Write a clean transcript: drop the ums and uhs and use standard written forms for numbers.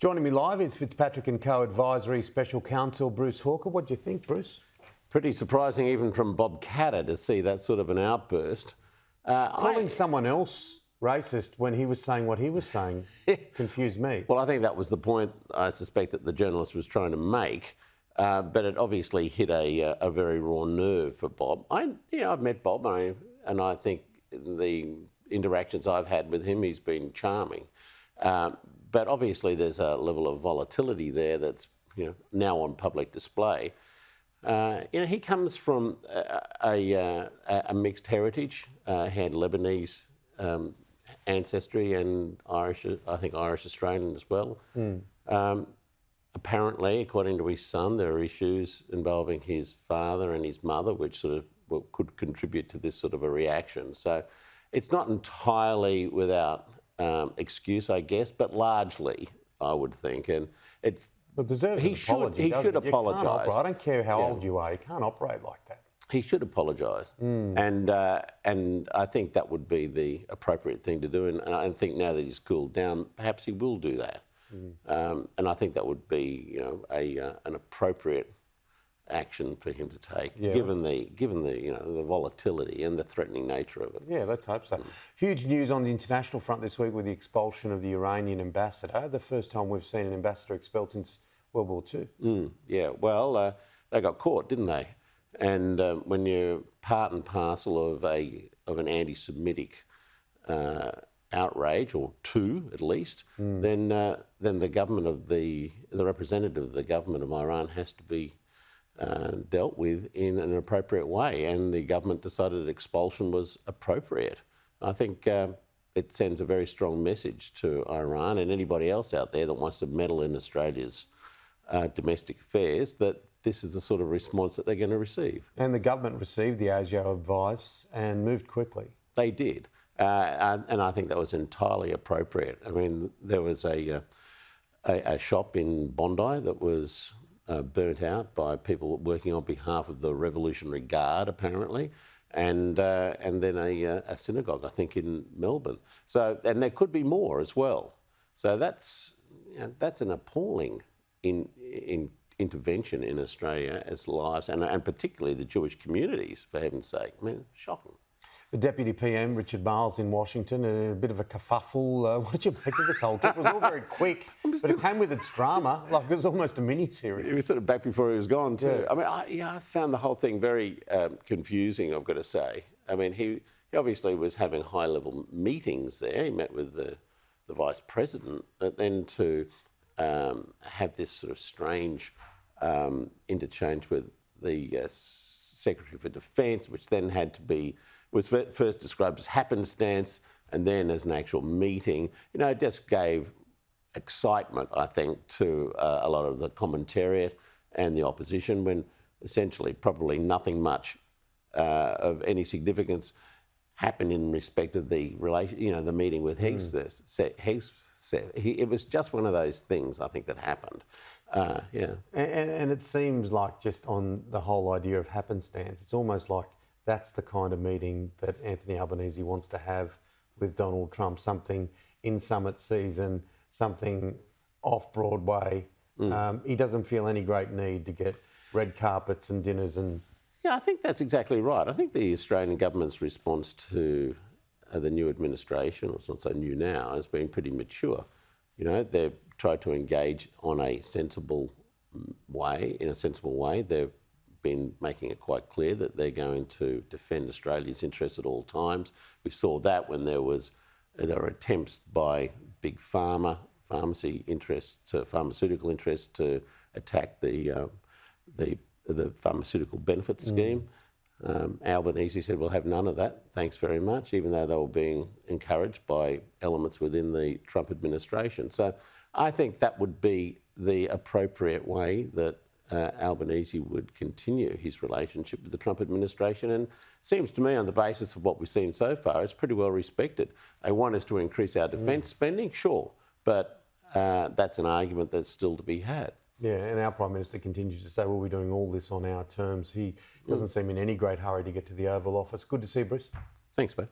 Joining me live is Fitzpatrick & Co Advisory Special Counsel Bruce Hawker. What do you think, Bruce? Pretty surprising even from Bob Katter to see that sort of an outburst. Calling someone else racist when he was saying what he was saying confused me. Well, I think that was the point I suspect that the journalist was trying to make, but it obviously hit a very raw nerve for Bob. I've met Bob and I think the interactions I've had with him, he's been charming. But obviously there's a level of volatility there that's now on public display. He comes from a mixed heritage. He had Lebanese ancestry and Irish Australian as well. Apparently, according to his son, there are issues involving his father and his mother, which sort of could contribute to this sort of a reaction. So it's not entirely without excuse, I guess, but largely, I would think. And it's But deserves an apology. He should apologise. I don't care how old you are, you can't operate like that. He should apologise, and I think that would be the appropriate thing to do. And I think now that he's cooled down, perhaps he will do that. And I think that would be an appropriate action for him to take, given the volatility and the threatening nature of it. Yeah, let's hope so. Huge news on the international front this week with the expulsion of the Iranian ambassador. The first time we've seen an ambassador expelled since World War II. Yeah, well, they got caught, didn't they? And when you're part and parcel of an anti-Semitic outrage, or two at least, then the government of the representative of the government of Iran has to be dealt with in an appropriate way, and the government decided expulsion was appropriate. I think it sends a very strong message to Iran and anybody else out there that wants to meddle in Australia's domestic affairs that this is the sort of response that they're going to receive. And the government received the ASIO advice and moved quickly. They did, and I think that was entirely appropriate. I mean, there was a shop in Bondi that was burnt out by people working on behalf of the Revolutionary Guard, apparently, and then a synagogue, I think, in Melbourne. So, and there could be more as well. So that's an appalling intervention in Australia as lives, and particularly the Jewish communities, for heaven's sake. I mean, shocking. The Deputy PM, Richard Marles, in Washington, a bit of a kerfuffle. What did you make of this whole trip? It was all very quick, but it came with its drama. Like, it was almost a mini-series. It was sort of back before he was gone, too. Yeah. I mean, I found the whole thing very confusing, I've got to say. I mean, he obviously was having high-level meetings there. He met with the Vice President, but then to have this sort of strange interchange with the Secretary for Defence, which then was first described as happenstance and then as an actual meeting. It just gave excitement, I think, to a lot of the commentariat and the opposition, when essentially probably nothing much of any significance happened in respect of the relation, the meeting with Higgs. It was just one of those things, I think, that happened. And it seems like, just on the whole idea of happenstance, it's almost like that's the kind of meeting that Anthony Albanese wants to have with Donald Trump, something in summit season, something off Broadway. He doesn't feel any great need to get red carpets and dinners and... Yeah, I think that's exactly right. I think the Australian government's response to the new administration, or it's not so new now, has been pretty mature. They've tried to engage in a sensible way. They've been making it quite clear that they're going to defend Australia's interests at all times. We saw that when there were attempts by big pharmaceutical interests to attack the pharmaceutical benefits scheme. Albanese said, we'll have none of that, thanks very much, even though they were being encouraged by elements within the Trump administration. So I think that would be the appropriate way that Albanese would continue his relationship with the Trump administration, and it seems to me, on the basis of what we've seen so far, it's pretty well respected. They want us to increase our defence spending, sure, but that's an argument that's still to be had. Yeah, and our Prime Minister continues to say, well, we're doing all this on our terms. He doesn't seem in any great hurry to get to the Oval Office. Good to see you, Bruce. Thanks, mate.